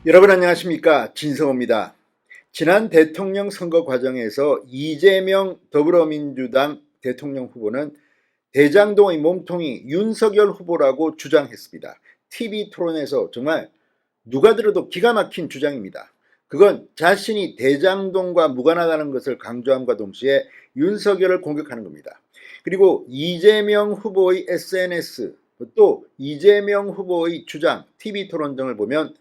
여러분 안녕하십니까, 진성호입니다. 지난 대통령 선거 과정에서 이재명 더불어민주당 대통령 후보는 대장동의 몸통이 윤석열 후보라고 주장했습니다. TV 토론에서 정말 누가 들어도 기가 막힌 주장입니다. 그건 자신이 대장동과 무관하다는 것을 강조함과 동시에 윤석열을 공격하는 겁니다. 그리고 이재명 후보의 SNS, 또 이재명 후보의 주장, TV 토론 등을 보면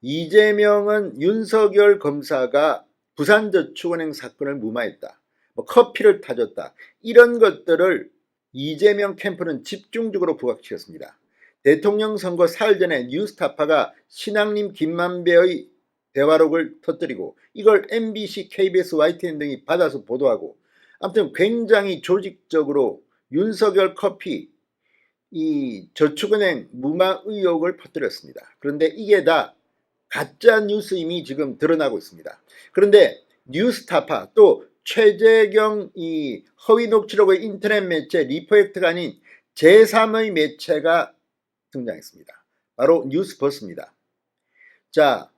이재명은 윤석열 검사가 부산저축은행 사건을 무마했다, 커피를 타줬다, 이런 것들을 이재명 캠프는 집중적으로 부각시켰습니다. 대통령 선거 사흘 전에 뉴스타파가 신앙님 김만배의 대화록을 터뜨리고 이걸 MBC, KBS, YTN 등이 받아서 보도하고, 아무튼 굉장히 조직적으로 윤석열 커피 이 저축은행 무마 의혹을 퍼뜨렸습니다. 그런데 이게 다 가짜 뉴스임이 지금 드러나고 있습니다. 그런데 뉴스타파, 또 최재경 이 허위 녹취록의 인터넷 매체 리포액트가 아닌 제3의 매체가 등장했습니다. 바로 뉴스버스입니다. 자,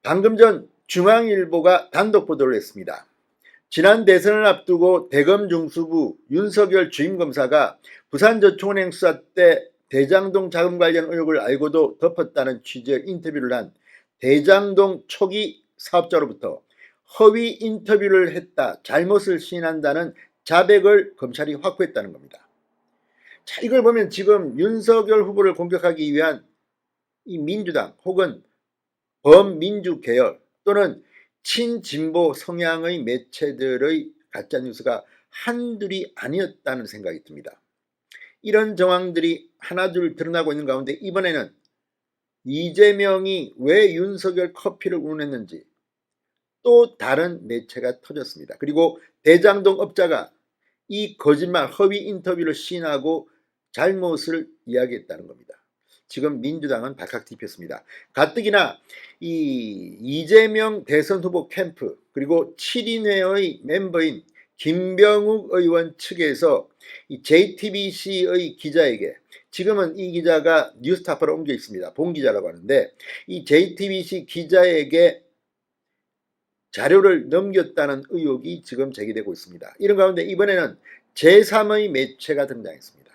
방금 전 중앙일보가 단독 보도를 했습니다. 지난 대선을 앞두고 대검 중수부 윤석열 주임검사가 부산저축은행 수사 때 대장동 자금 관련 의혹을 알고도 덮었다는 취지의 인터뷰를 한 대장동 초기 사업자로부터 허위 인터뷰를 했다, 잘못을 시인한다는 자백을 검찰이 확보했다는 겁니다. 자, 이걸 보면 지금 윤석열 후보를 공격하기 위한 이 민주당 혹은 범민주 계열 또는 친진보 성향의 매체들의 가짜뉴스가 한둘이 아니었다는 생각이 듭니다. 이런 정황들이 하나둘 드러나고 있는 가운데 이번에는 이재명이 왜 윤석열 커피를 운운했는지 또 다른 매체가 터졌습니다. 그리고 대장동 업자가 이 거짓말 허위 인터뷰를 시인하고 잘못을 이야기했다는 겁니다. 지금 민주당은 발칵 뒤폈습니다. 가뜩이나 이 이재명 대선 후보 캠프 그리고 7인회의 멤버인 김병욱 의원 측에서 이 JTBC의 기자에게, 지금은 이 기자가 뉴스타파로 옮겨 있습니다. 본 기자라고 하는데, 이 JTBC 기자에게 자료를 넘겼다는 의혹이 지금 제기되고 있습니다. 이런 가운데 이번에는 제3의 매체가 등장했습니다.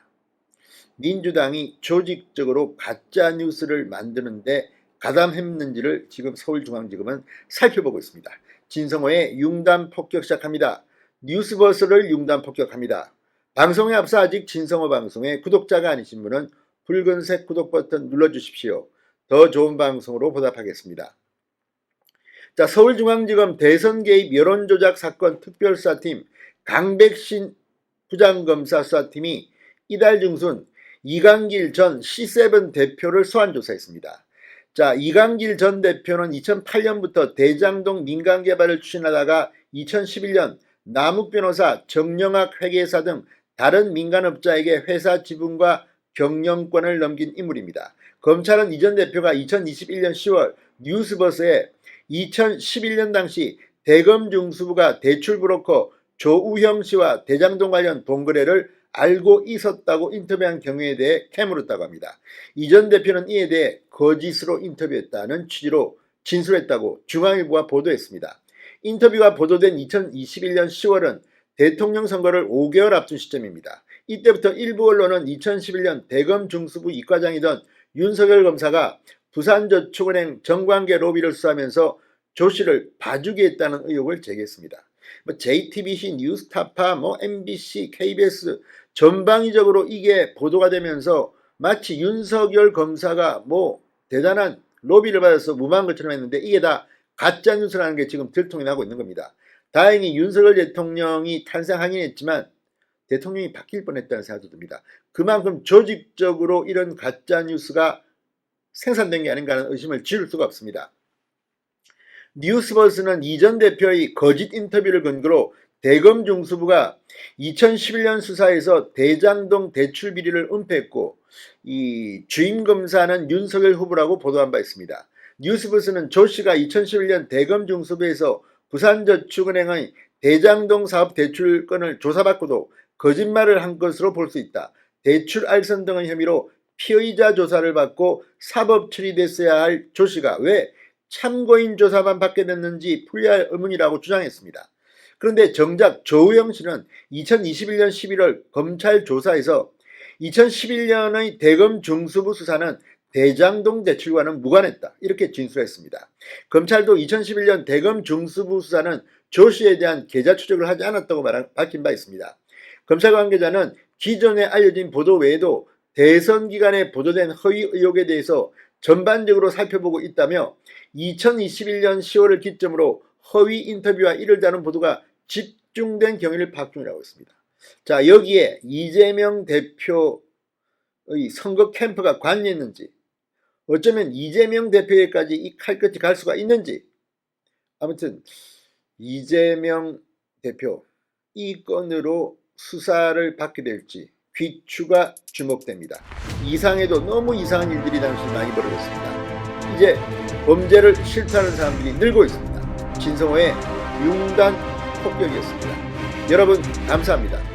민주당이 조직적으로 가짜뉴스를 만드는데 가담했는지를 지금 서울중앙지검은 살펴보고 있습니다. 진성호의 융단 폭격 시작합니다. 뉴스버스를 융단 폭격합니다. 방송에 앞서 아직 진성호 방송의 구독자가 아니신 분은 붉은색 구독 버튼 눌러주십시오. 더 좋은 방송으로 보답하겠습니다. 자, 서울중앙지검 대선 개입 여론조작 사건 특별수사팀 강백신 부장검사 수사팀이 이달 중순 이강길 전 C7 대표를 소환 조사했습니다. 자, 이강길 전 대표는 2008년부터 대장동 민간개발을 추진하다가 2011년 남욱변호사, 정영학 회계사 등 다른 민간업자에게 회사 지분과 경영권을 넘긴 인물입니다. 검찰은 이 전 대표가 2021년 10월 뉴스버스에 2011년 당시 대검 중수부가 대출 브로커 조우형 씨와 대장동 관련 돈거래를 알고 있었다고 인터뷰한 경우에 대해 캐물었다고 합니다. 이 전 대표는 이에 대해 거짓으로 인터뷰했다는 취지로 진술했다고 중앙일보가 보도했습니다. 인터뷰가 보도된 2021년 10월은 대통령 선거를 5개월 앞둔 시점입니다. 이때부터 일부 언론은 2011년 대검 중수부 이과장이던 윤석열 검사가 부산저축은행 정관계 로비를 수사하면서 조 씨를 봐주게 했다는 의혹을 제기했습니다. JTBC, 뉴스타파, MBC, KBS 전방위적으로 이게 보도가 되면서 마치 윤석열 검사가 대단한 로비를 받아서 무마한 것처럼 했는데 이게 다 가짜뉴스라는 게 지금 들통이 나고 있는 겁니다. 다행히 윤석열 대통령이 탄생하긴 했지만 대통령이 바뀔 뻔했다는 생각도 듭니다. 그만큼 조직적으로 이런 가짜뉴스가 생산된 게 아닌가 하는 의심을 지울 수가 없습니다. 뉴스버스는 이 전 대표의 거짓 인터뷰를 근거로 대검 중수부가 2011년 수사에서 대장동 대출 비리를 은폐했고 이 주임검사는 윤석열 후보라고 보도한 바 있습니다. 뉴스버스는 조 씨가 2011년 대검 중수부에서 부산저축은행의 대장동 사업 대출건을 조사받고도 거짓말을 한 것으로 볼 수 있다. 대출 알선 등의 혐의로 피의자 조사를 받고 사법 처리됐어야 할 조 씨가 왜 참고인 조사만 받게 됐는지 풀려야 할 의문이라고 주장했습니다. 그런데 정작 조우영 씨는 2021년 11월 검찰 조사에서 2011년의 대검 중수부 수사는 대장동 대출과는 무관했다, 이렇게 진술했습니다. 검찰도 2011년 대검 중수부 수사는 조 씨에 대한 계좌 추적을 하지 않았다고 밝힌 바 있습니다. 검찰 관계자는 기존에 알려진 보도 외에도 대선 기간에 보도된 허위 의혹에 대해서 전반적으로 살펴보고 있다며 2021년 10월을 기점으로 허위 인터뷰와 이를 다룬 보도가 집중된 경위를 파악 중이라고 했습니다. 자, 여기에 이재명 대표의 선거 캠프가 관여했는지, 어쩌면 이재명 대표에까지 이 칼끝이 갈 수가 있는지, 아무튼 이재명 대표 이 건으로 수사를 받게 될지 귀추가 주목됩니다. 이상해도 너무 이상한 일들이 당시 많이 벌어졌습니다. 이제 범죄를 싫다는 사람들이 늘고 있습니다. 진성호의 융단 폭격이었습니다. 여러분 감사합니다.